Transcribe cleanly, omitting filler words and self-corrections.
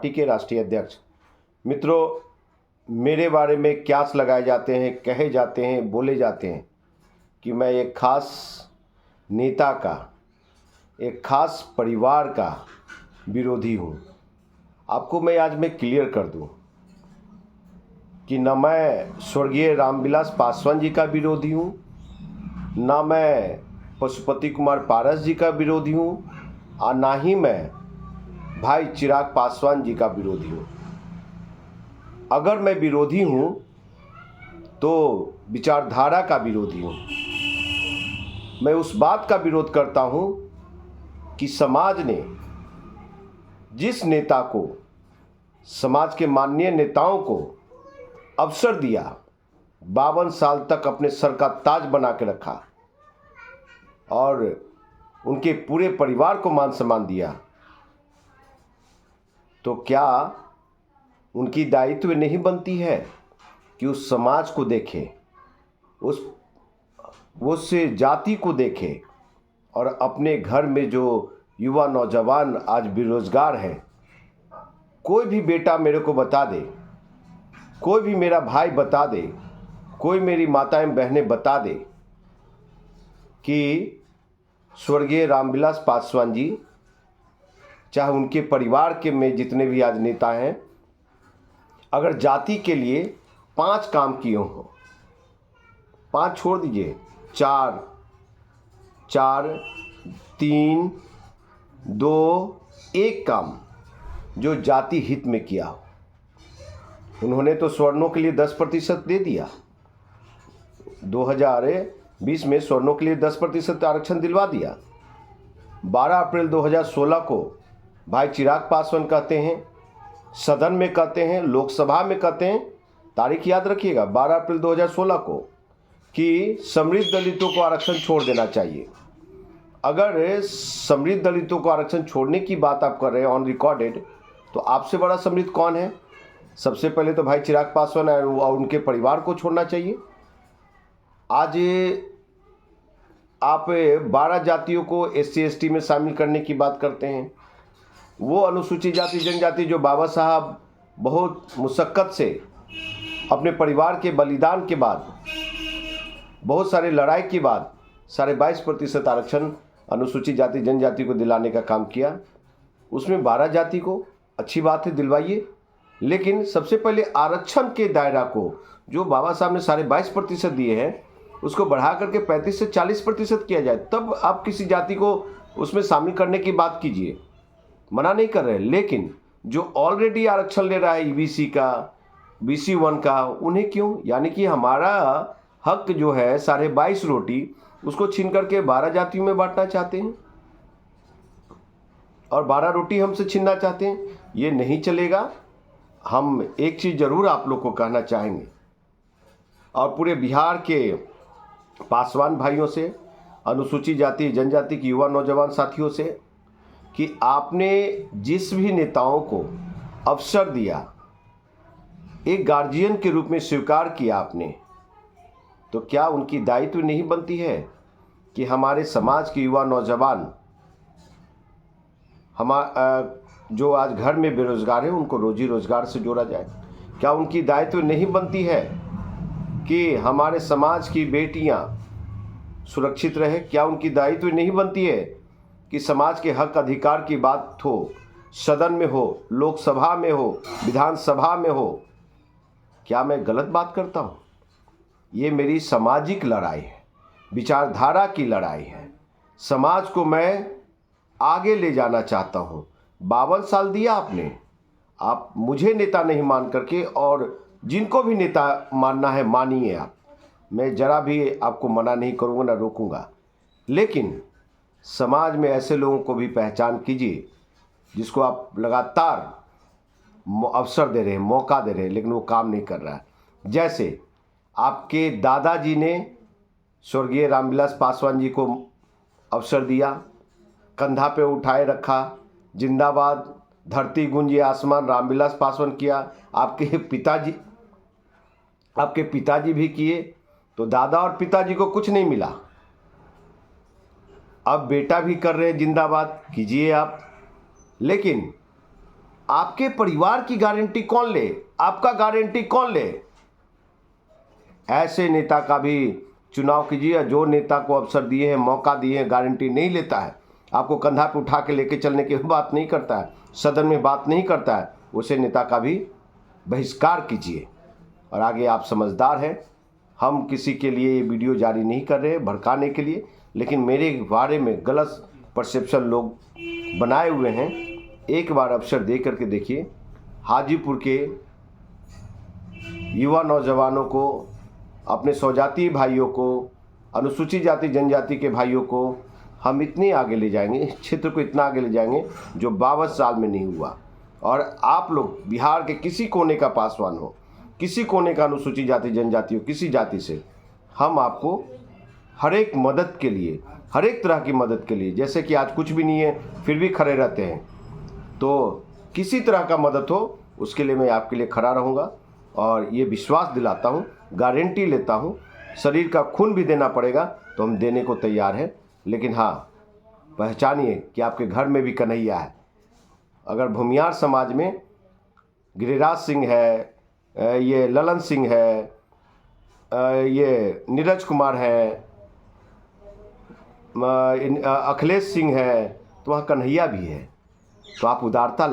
Party के राष्ट्रीय अध्यक्ष। मित्रों, मेरे बारे में क्यास लगाए जाते हैं, कहे जाते हैं, बोले जाते हैं कि मैं एक खास नेता का, एक खास परिवार का विरोधी हूँ। आपको मैं क्लियर कर दूँ कि न मैं स्वर्गीय रामविलास पासवान जी का विरोधी हूँ, ना मैं पशुपति कुमार पारस जी का विरोधी हूँ, और ना ही मैं भाई चिराग पासवान जी का विरोधी हूँ। अगर मैं विरोधी हूँ तो विचारधारा का विरोधी हूँ। मैं उस बात का विरोध करता हूँ कि समाज ने जिस नेता को, समाज के माननीय नेताओं को अवसर दिया, 52 साल तक अपने सर का ताज बना के रखा और उनके पूरे परिवार को मान सम्मान दिया, तो क्या उनकी दायित्व नहीं बनती है कि उस समाज को देखे, उस जाति को देखे और अपने घर में जो युवा नौजवान आज बेरोजगार हैं, कोई भी बेटा मेरे को बता दे, कोई भी मेरा भाई बता दे, कोई मेरी माताएं बहनें बता दे कि स्वर्गीय रामविलास पासवान जी, चाहे उनके परिवार के में जितने भी आज नेता हैं, अगर जाति के लिए 5 काम किए हों, 5 छोड़ दीजिए, 4, 3, 2, 1 काम जो जाति हित में किया हो। उन्होंने तो स्वर्णों के लिए 10% दे दिया। 2020 में स्वर्णों के लिए 10% आरक्षण दिलवा दिया। 12 अप्रैल 2016 को भाई चिराग पासवान कहते हैं, सदन में कहते हैं, लोकसभा में कहते हैं, तारीख याद रखिएगा, 12 अप्रैल 2016 को, कि समृद्ध दलितों को आरक्षण छोड़ देना चाहिए। अगर समृद्ध दलितों को आरक्षण छोड़ने की बात आप कर रहे हैं ऑन रिकॉर्डेड, तो आपसे बड़ा समृद्ध कौन है? सबसे पहले तो भाई चिराग पासवान और उनके परिवार को छोड़ना चाहिए। आज आप 12 जातियों को SC ST में शामिल करने की बात करते हैं। वो अनुसूचित जाति जनजाति जो बाबा साहब बहुत मुशक्क़त से अपने परिवार के बलिदान के बाद, बहुत सारे लड़ाई के बाद 22.5% आरक्षण अनुसूचित जाति जनजाति को दिलाने का काम किया, उसमें 12 जाति को अच्छी बात है, दिलवाइए। लेकिन सबसे पहले आरक्षण के दायरा को जो बाबा साहब ने 22.5% दिए हैं, उसको बढ़ा करके 35 से 40% किया जाए, तब आप किसी जाति को उसमें शामिल करने की बात कीजिए। मना नहीं कर रहे, लेकिन जो ऑलरेडी आरक्षण ले रहा है EBC का, BC1 का, उन्हें क्यों? यानी कि हमारा हक जो है 22.5 रोटी, उसको छीन करके 12 जातियों में बांटना चाहते हैं और 12 रोटी हमसे छीनना चाहते हैं। ये नहीं चलेगा। हम एक चीज़ ज़रूर आप लोग को कहना चाहेंगे और पूरे बिहार के पासवान भाइयों से, अनुसूचित जाति जनजाति के युवा नौजवान साथियों से, कि आपने जिस भी नेताओं को अवसर दिया, एक गार्जियन के रूप में स्वीकार किया आपने, तो क्या उनकी दायित्व नहीं बनती है कि हमारे समाज के युवा नौजवान जो आज घर में बेरोजगार हैं, उनको रोजी रोजगार से जोड़ा जाए? क्या उनकी दायित्व नहीं बनती है कि हमारे समाज की बेटियां सुरक्षित रहे? क्या उनकी दायित्व नहीं बनती है कि समाज के हक अधिकार की बात हो, सदन में हो, लोकसभा में हो, विधानसभा में हो? क्या मैं गलत बात करता हूँ? ये मेरी सामाजिक लड़ाई है, विचारधारा की लड़ाई है। समाज को मैं आगे ले जाना चाहता हूँ। 52 साल दिया आपने, आप मुझे नेता नहीं मान करके, और जिनको भी नेता मानना है मानिए आप, मैं ज़रा भी आपको मना नहीं करूँगा, ना रोकूँगा। लेकिन समाज में ऐसे लोगों को भी पहचान कीजिए जिसको आप लगातार अवसर दे रहे हैं, मौका दे रहे हैं, लेकिन वो काम नहीं कर रहा है। जैसे आपके दादाजी ने स्वर्गीय रामविलास पासवान जी को अवसर दिया, कंधा पे उठाए रखा, जिंदाबाद, धरती गूंजे आसमान, रामविलास पासवान किया। आपके पिताजी भी किए, तो दादा और पिताजी को कुछ नहीं मिला। अब बेटा भी कर रहे हैं, जिंदाबाद कीजिए आप। लेकिन आपके परिवार की गारंटी कौन ले? आपका गारंटी कौन ले? ऐसे नेता का भी चुनाव कीजिए। जो नेता को अवसर दिए हैं, मौका दिए हैं, गारंटी नहीं लेता है, आपको कंधा पे उठा के लेके चलने की बात नहीं करता है, सदन में बात नहीं करता है, उसे नेता का भी बहिष्कार कीजिए। और आगे आप समझदार हैं, हम किसी के लिए ये वीडियो जारी नहीं कर रहे हैं भड़काने के लिए, लेकिन मेरे बारे में गलत परसेप्शन लोग बनाए हुए हैं। एक बार अवसर दे करके देखिए। हाजीपुर के युवा नौजवानों को, अपने स्वजातीय भाइयों को, अनुसूचित जाति जनजाति के भाइयों को हम इतने आगे ले जाएंगे, इस क्षेत्र को इतना आगे ले जाएंगे जो 52 साल में नहीं हुआ। और आप लोग बिहार के किसी कोने का पासवान हो, किसी कोने का अनुसूचित जाति जनजाति हो, किसी जाति से, हम आपको हर एक मदद के लिए, हर एक तरह की मदद के लिए, जैसे कि आज कुछ भी नहीं है फिर भी खड़े रहते हैं, तो किसी तरह का मदद हो उसके लिए मैं आपके लिए खड़ा रहूँगा। और ये विश्वास दिलाता हूँ, गारंटी लेता हूँ, शरीर का खून भी देना पड़ेगा तो हम देने को तैयार हैं। लेकिन हाँ, पहचानिए कि आपके घर में भी कन्हैया है। अगर भूमियार समाज में गिरिराज सिंह है, ये ललन सिंह है, ये नीरज कुमार है, अखिलेश सिंह है, तो वहाँ कन्हैया भी है। तो आप उदारता